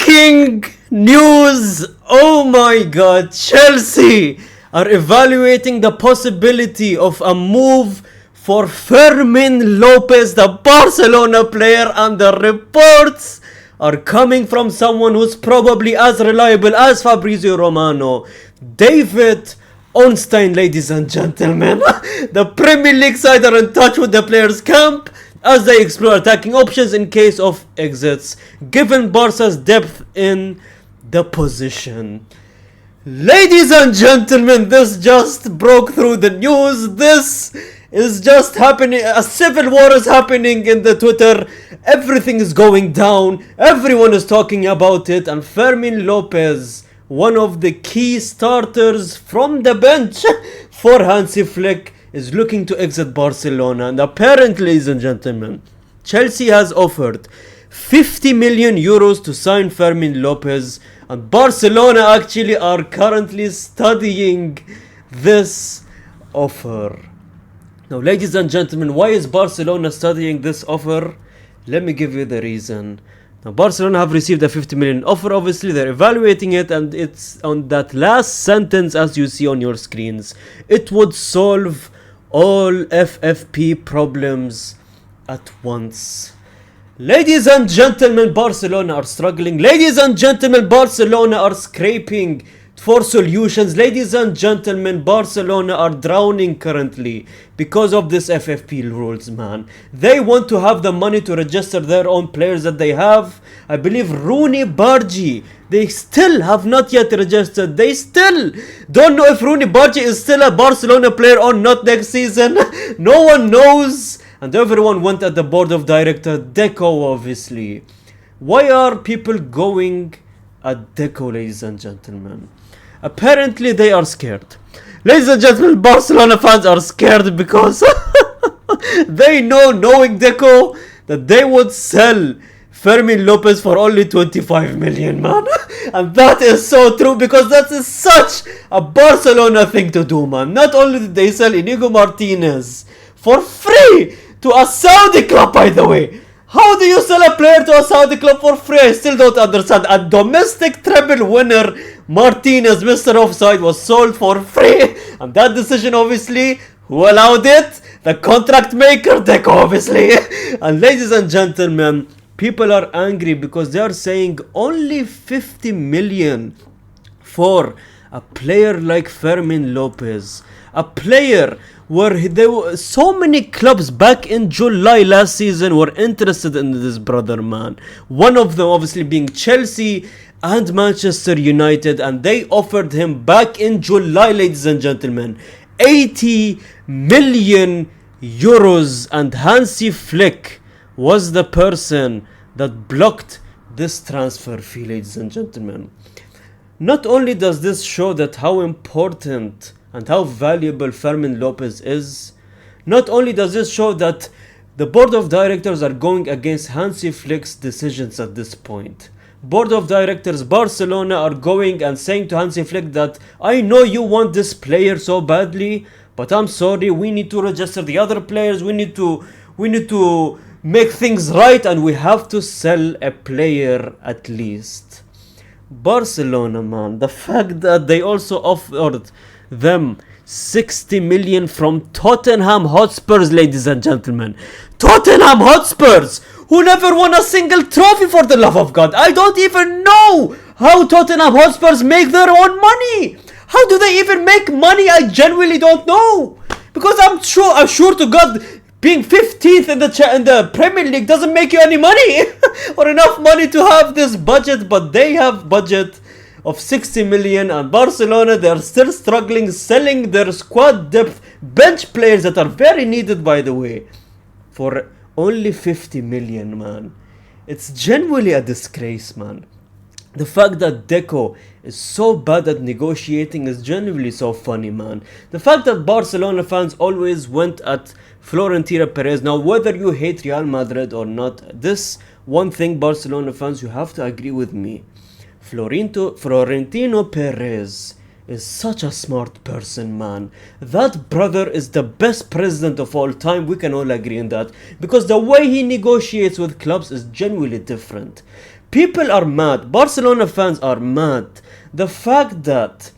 Breaking news! Oh my god, Chelsea are evaluating the possibility of a move for Fermin Lopez, the Barcelona player, and the reports are coming from someone who's probably as reliable as Fabrizio Romano, David Ornstein, ladies and gentlemen. The Premier League side are in touch with the players' camp as they explore attacking options in case of exits, given Barca's depth in the position. Ladies and gentlemen, this just broke through the news. This is just happening. A civil war is happening in the Twitter. Everything is going down. Everyone is talking about it. And Fermin Lopez, one of the key starters from the bench for Hansi Flick, is looking to exit Barcelona. And apparently, ladies and gentlemen, Chelsea has offered 50 million euros to sign Fermin Lopez, and Barcelona actually are currently studying this offer. Now, ladies and gentlemen, why is Barcelona studying this offer? Let me give you the reason. Now, Barcelona have received a 50 million offer. Obviously, they're evaluating it, and it's on that last sentence as you see on your screens. It would solve all FFP problems at once. Ladies and gentlemen, Barcelona are struggling. Ladies and gentlemen, Barcelona are scraping for solutions. Ladies and gentlemen, Barcelona are drowning currently because of this FFP rules, man. They want to have the money to register their own players that they have. I believe Rooney Bargi, they still have not yet registered. They still don't know if Rooney Bargi is still a Barcelona player or not next season. No one knows. And everyone went at the board of director, Deco, obviously. Why are people going at Deco, ladies and gentlemen? Apparently they are scared. Ladies and gentlemen, Barcelona fans are scared because they know, knowing Deco, that they would sell Fermin Lopez for only 25 million, man. And that is so true, because that is such a Barcelona thing to do, man. Not only did they sell Inigo Martinez for free to a Saudi club, by the way. How do you sell a player to a Saudi club for free? I still don't understand. A domestic treble winner, Martinez, Mr. Offside, was sold for free. And that decision, obviously, who allowed it? The contract maker, Deco, obviously. And ladies and gentlemen, people are angry because they are saying only 50 million for a player like Fermin Lopez. A player where there were so many clubs back in July last season were interested in this brother, man. One of them obviously being Chelsea and Manchester United, and they offered him back in July, ladies and gentlemen, 80 million euros, and Hansi Flick was the person that blocked this transfer fee, ladies and gentlemen. Not only does this show that how important and how valuable Fermin Lopez is, not only does this show that the board of directors are going against Hansi Flick's decisions at this point. Board of directors Barcelona are going and saying to Hansi Flick that I know you want this player so badly, but I'm sorry, we need to register the other players, we need to make things right, and we have to sell a player at least. Barcelona, man, the fact that they also offered them 60 million from Tottenham Hotspurs, ladies and gentlemen. Tottenham Hotspurs, who never won a single trophy, for the love of God. I don't even know how Tottenham Hotspurs make their own money. How do they even make money? I genuinely don't know. Because I'm sure to God, being 15th in the Premier League doesn't make you any money or enough money to have this budget, but they have budget of 60 million, and Barcelona, they are still struggling selling their squad depth, bench players that are very needed, by the way, for only 50 million, man. It's genuinely a disgrace, man. The fact that Deco is so bad at negotiating is genuinely so funny, man. The fact that Barcelona fans always went at Florentino Perez. Now, whether you hate Real Madrid or not, this one thing, Barcelona fans, you have to agree with me. Florentino Perez is such a smart person, man. That brother is the best president of all time. We can all agree on that. Because the way he negotiates with clubs is genuinely different. People are mad. Barcelona fans are mad. The fact that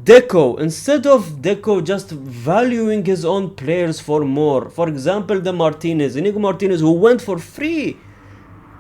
Deco, instead of Deco just valuing his own players for more, for example, Inigo Martinez, who went for free,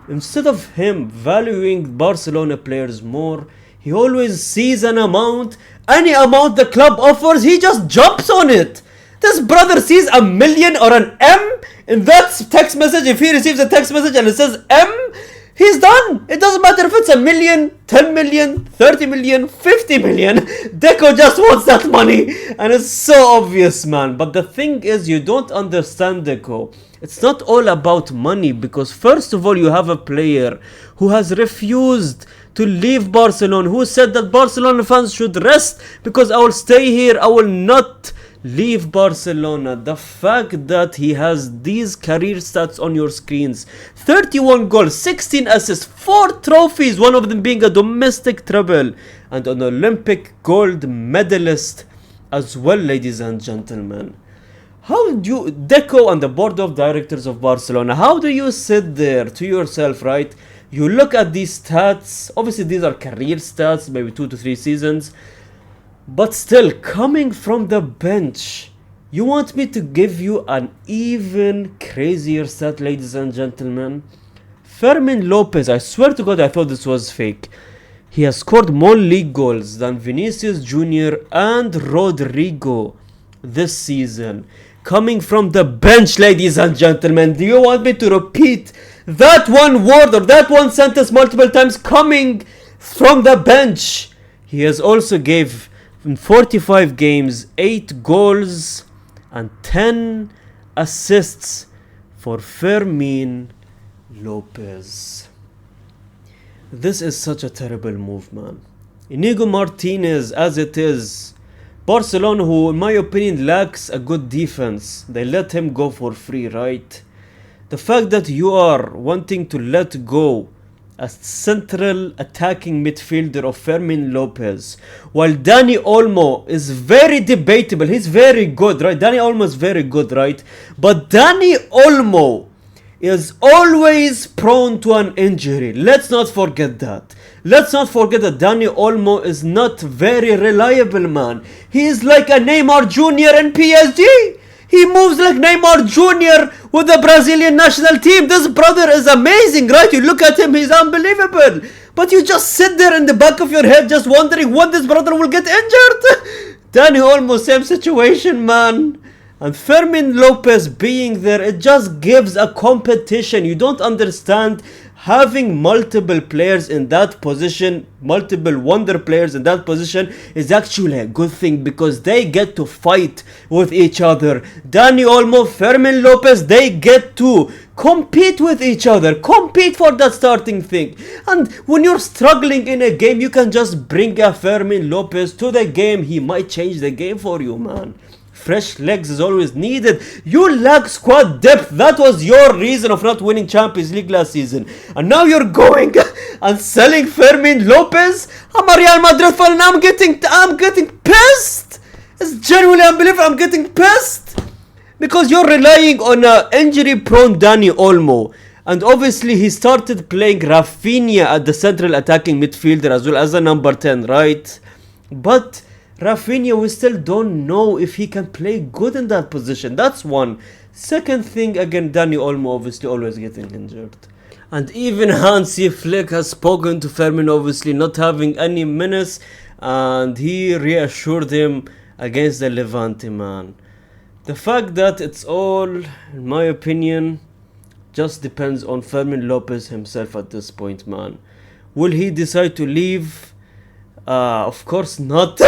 instead of him valuing Barcelona players more, he always sees an amount, any amount the club offers, he just jumps on it. This brother sees a million or an M in that text message. If he receives a text message and it says M, he's done. It doesn't matter if it's a million, 10 million, 30 million, 50 million. Deco just wants that money. And it's so obvious, man. But the thing is, you don't understand Deco. It's not all about money, because first of all, you have a player who has refused to leave Barcelona, who said that Barcelona fans should rest because I will stay here, I will not leave Barcelona. The fact that he has these career stats on your screens: 31 goals, 16 assists, 4 trophies, one of them being a domestic treble, and an Olympic gold medalist as well, ladies and gentlemen. How do you, Deco and the board of directors of Barcelona, how do you sit there to yourself, right? You look at these stats, obviously these are career stats, maybe 2 to 3 seasons, but still, coming from the bench, you want me to give you an even crazier stat, ladies and gentlemen? Fermin Lopez, I swear to God I thought this was fake. He has scored more league goals than Vinicius Jr. and Rodrigo this season. Coming from the bench, ladies and gentlemen. Do you want me to repeat that one word or that one sentence multiple times? Coming from the bench. He has also gave in 45 games 8 goals and 10 assists for Fermin Lopez. This is such a terrible move, man. Inigo Martinez, as it is, Barcelona, who in my opinion lacks a good defense, they let him go for free, right? The fact that you are wanting to let go a central attacking midfielder of Fermin Lopez, while Dani Olmo is very debatable. He's very good, right? Dani Olmo is very good, right? But Dani Olmo is always prone to an injury. Let's not forget that. Let's not forget that Dani Olmo is not very reliable, man. He is like a Neymar Jr. in PSG. He moves like Neymar Jr. with the Brazilian national team. This brother is amazing, right? You look at him, he's unbelievable. But you just sit there in the back of your head just wondering when this brother will get injured. Dani Olmo, same situation, man. And Fermin Lopez being there, it just gives a competition. You don't understand. Having multiple players in that position, multiple wonder players in that position, is actually a good thing because they get to fight with each other. Dani Olmo, Fermin Lopez, they get to compete with each other, compete for that starting thing. And when you're struggling in a game, you can just bring a Fermin Lopez to the game. He might change the game for you, man. Fresh legs is always needed. You lack squad depth. That was your reason of not winning Champions League last season. And now you're going and selling Fermin Lopez. I'm a Real Madrid fan and I'm getting pissed. It's genuinely unbelievable. I'm getting pissed. Because you're relying on an injury-prone Dani Olmo. And obviously he started playing Rafinha at the central attacking midfielder as well as a number 10, right? But Rafinha, we still don't know if he can play good in that position. That's one. Second thing, again, Dani Olmo obviously always getting injured. And even Hansi Flick has spoken to Fermin, obviously not having any minutes, and he reassured him against the Levante, man. The fact that it's all, in my opinion, just depends on Fermin Lopez himself at this point, man. Will he decide to leave? Of course not.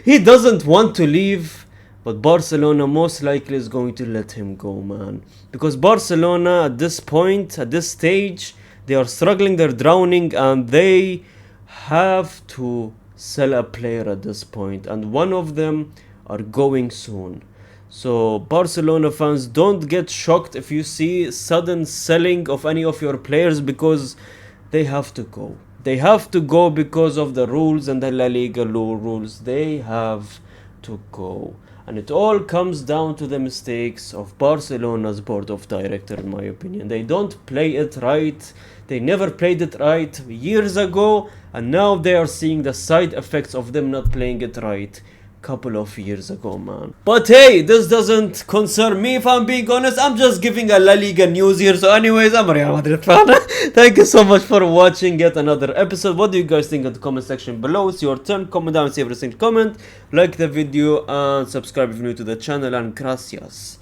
He doesn't want to leave, but Barcelona most likely is going to let him go, man. Because Barcelona at this point, at this stage, they are struggling, they're drowning, and they have to sell a player at this point. And one of them are going soon. So Barcelona fans, don't get shocked if you see sudden selling of any of your players, because they have to go. They have to go because of the rules and the La Liga rules. They have to go. And it all comes down to the mistakes of Barcelona's board of directors, in my opinion. They don't play it right. They never played it right years ago, and now they are seeing the side effects of them not playing it right couple of years ago, man. But hey, this doesn't concern me if I'm being honest. I'm just giving a La Liga news here. So anyways, I'm a Real Madrid fan. Thank you so much for watching yet another episode. What do you guys think in the comment section below? It's your turn. Comment down, see every single comment. Like the video and subscribe if you're new to the channel, and gracias.